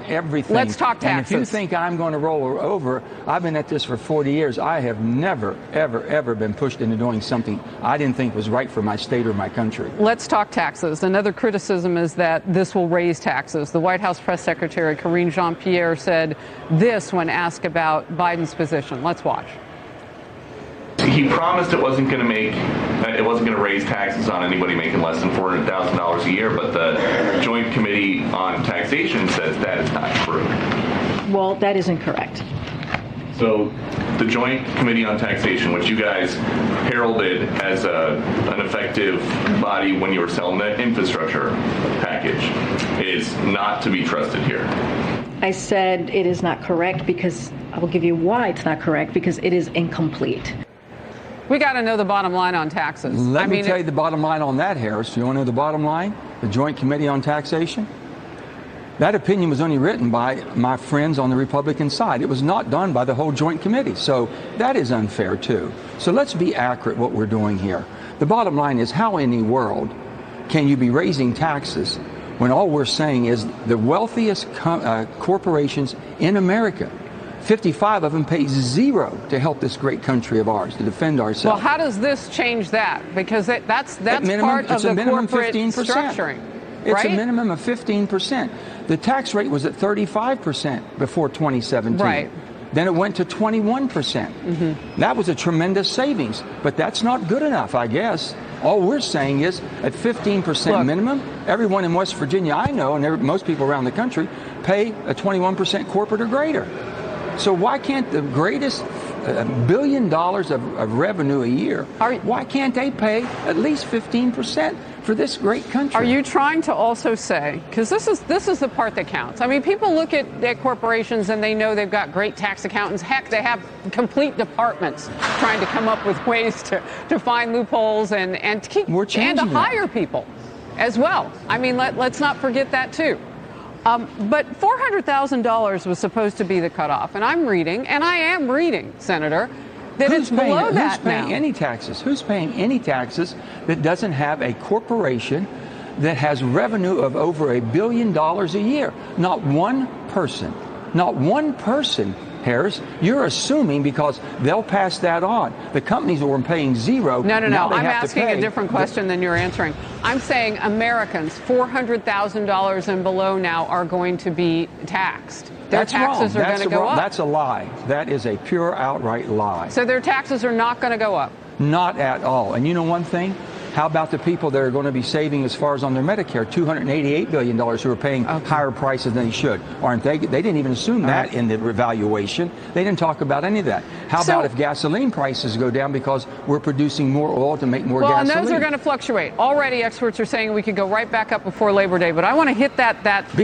Everything. Let's talk taxes. And if you think I'm going to roll over, I've been at this for 40 years. I have never, ever been pushed into doing something I didn't think was right for my state or my country. Let's talk taxes. Another criticism is that this will raise taxes. The White House press secretary, Karine Jean-Pierre, said this when asked about Biden's position. Let's watch. He promised it wasn't going to raise taxes on anybody making less than $400,000 a year, but the Joint Committee on Taxation says that is not true. Well, that isn't correct. So the Joint Committee on Taxation, which you guys heralded as an effective body when you were selling the infrastructure package, is not to be trusted here. I said it is not correct because I will give you why it's not correct, because it is incomplete. We got to know the bottom line on taxes. Let me tell you the bottom line on that, Harris. You want to know the bottom line? The Joint Committee on Taxation? That opinion was only written by my friends on the Republican side. It was not done by the whole Joint Committee. So that is unfair, too. So let's be accurate what we're doing here. The bottom line is, how in the world can you be raising taxes when all we're saying is the wealthiest corporations in America, 55 of them pay zero to help this great country of ours, to defend ourselves. Well, how does this change that? Because that's minimum, part of the corporate 15%. Structuring. It's right? a minimum of 15%. The tax rate was at 35% before 2017. Right. Then it went to 21%. Mm-hmm. That was a tremendous savings, but that's not good enough, I guess. All we're saying is at 15% minimum, everyone in West Virginia I know, and most people around the country, pay a 21% corporate or greater. So why can't the greatest $1 billion of revenue a year, why can't they pay at least 15% for this great country? Are you trying to also say, because this is the part that counts. I mean, people look at corporations and they know they've got great tax accountants. Heck, they have complete departments trying to come up with ways to find loopholes and to keep and to hire people as well. I mean, let's not forget that too. But $400,000 was supposed to be the cutoff, and I'm reading, and I am reading, Senator, that it's below that now. Who's paying any taxes? Who's paying any taxes that doesn't have a corporation that has revenue of over $1 billion a year? Not one person. Not one person, Harris. You're assuming because they'll pass that on. The companies were paying zero. No. I'm asking a different question than you're answering. I'm saying Americans, $400,000 and below now are going to be taxed. Their taxes are going to go up. That's a lie. That is a pure outright lie. So their taxes are not going to go up? Not at all. And you know one thing? How about the people that are going to be saving as far as on their Medicare, $288 billion who are paying higher prices than they should? Aren't they? They didn't even assume that in the evaluation. They didn't talk about any of that. How about if gasoline prices go down because we're producing more oil to make more gasoline? Well, and those are going to fluctuate. Already experts are saying we could go right back up before Labor Day, but I want to hit that tax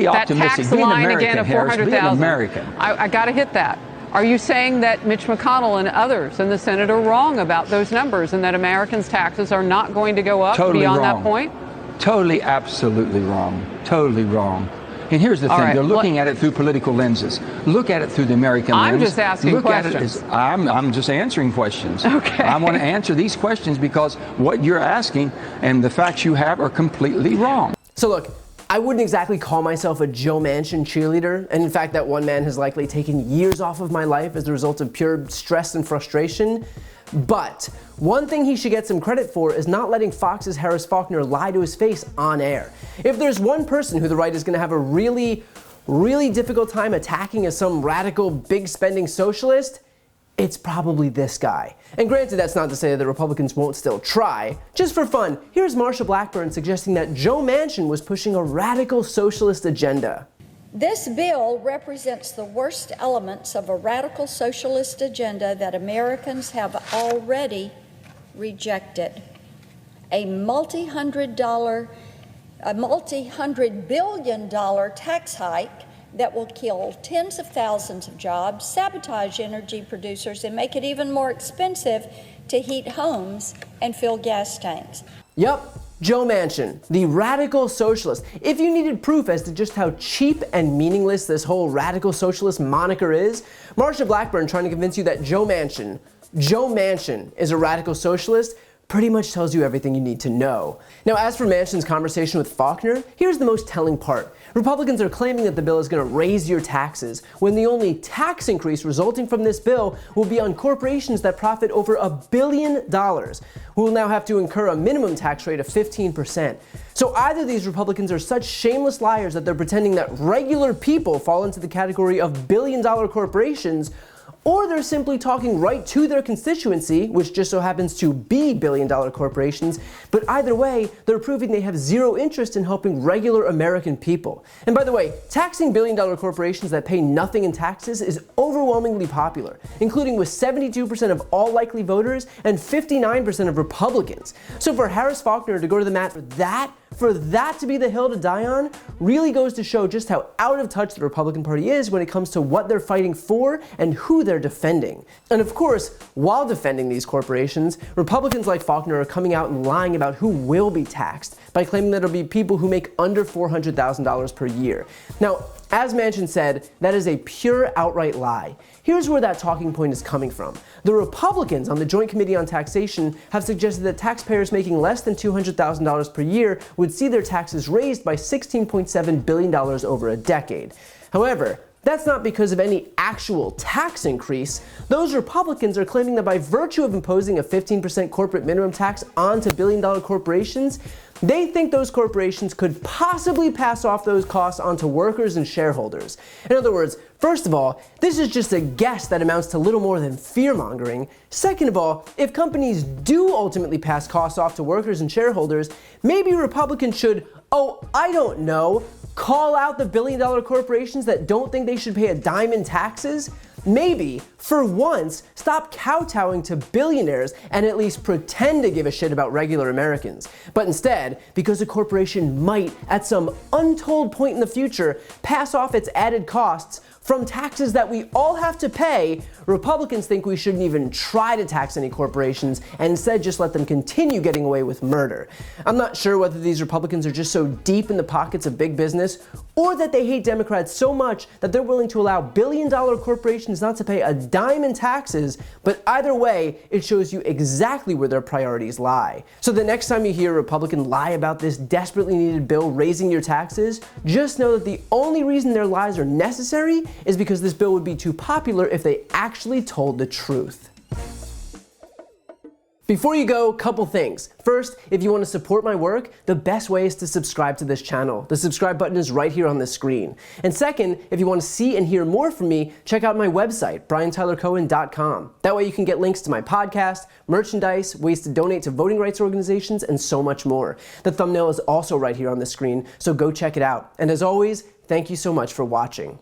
line again of $400,000. Be an American. I got to hit that. Are you saying that Mitch McConnell and others in the Senate are wrong about those numbers and that Americans' taxes are not going to go up beyond that point? Totally, absolutely wrong. Totally wrong. And here's the thing. They're looking at it through political lenses. Look at it through the American lens. I'm just asking questions. I'm just answering questions. Okay. I want to answer these questions because what you're asking and the facts you have are completely wrong. So look, I wouldn't exactly call myself a Joe Manchin cheerleader, and in fact that one man has likely taken years off of my life as a result of pure stress and frustration. But one thing he should get some credit for is not letting Fox's Harris Faulkner lie to his face on air. If there's one person who the right is going to have a really difficult time attacking as some radical, big spending socialist, it's probably this guy. And granted, that's not to say that Republicans won't still try. Just for fun, here's Marsha Blackburn suggesting that Joe Manchin was pushing a radical socialist agenda. This bill represents the worst elements of a radical socialist agenda that Americans have already rejected. A multi-hundred billion dollar tax hike that will kill tens of thousands of jobs, sabotage energy producers, and make it even more expensive to heat homes and fill gas tanks. Yup, Joe Manchin, the radical socialist. If you needed proof as to just how cheap and meaningless this whole radical socialist moniker is, Marsha Blackburn trying to convince you that Joe Manchin is a radical socialist pretty much tells you everything you need to know. Now, as for Manchin's conversation with Faulkner, here's the most telling part. Republicans are claiming that the bill is going to raise your taxes, when the only tax increase resulting from this bill will be on corporations that profit over $1 billion, who will now have to incur a minimum tax rate of 15%. So either these Republicans are such shameless liars that they're pretending that regular people fall into the category of billion-dollar corporations, or they're simply talking right to their constituency, which just so happens to be billion-dollar corporations, but either way, they're proving they have zero interest in helping regular American people. And by the way, taxing billion-dollar corporations that pay nothing in taxes is overwhelmingly popular, including with 72% of all likely voters and 59% of Republicans. So for Harris Faulkner to go to the mat for that to be the hill to die on, really goes to show just how out of touch the Republican Party is when it comes to what they're fighting for and who they're defending. And of course, while defending these corporations, Republicans like Faulkner are coming out and lying about who will be taxed by claiming that it'll be people who make under $400,000 per year. Now, as Manchin said, that is a pure outright lie. Here's where that talking point is coming from. The Republicans on the Joint Committee on Taxation have suggested that taxpayers making less than $200,000 per year would see their taxes raised by $16.7 billion over a decade. However, that's not because of any actual tax increase. Those Republicans are claiming that by virtue of imposing a 15% corporate minimum tax onto billion-dollar corporations, they think those corporations could possibly pass off those costs onto workers and shareholders. In other words, first of all, this is just a guess that amounts to little more than fear-mongering. Second of all, if companies do ultimately pass costs off to workers and shareholders, maybe Republicans should, I don't know, call out the billion-dollar corporations that don't think they should pay a dime in taxes? Maybe, for once, stop kowtowing to billionaires and at least pretend to give a shit about regular Americans. But instead, because a corporation might, at some untold point in the future, pass off its added costs from taxes that we all have to pay, Republicans think we shouldn't even try to tax any corporations and instead just let them continue getting away with murder. I'm not sure whether these Republicans are just so deep in the pockets of big business or that they hate Democrats so much that they're willing to allow billion-dollar corporations not to pay a dime in taxes, but either way, it shows you exactly where their priorities lie. So the next time you hear a Republican lie about this desperately needed bill raising your taxes, just know that the only reason their lies are necessary is because this bill would be too popular if they actually told the truth. Before you go, couple things. First, if you want to support my work, the best way is to subscribe to this channel. The subscribe button is right here on the screen. And second, if you want to see and hear more from me, check out my website, briantylercohen.com. That way you can get links to my podcast, merchandise, ways to donate to voting rights organizations, and so much more. The thumbnail is also right here on the screen, so go check it out. And as always, thank you so much for watching.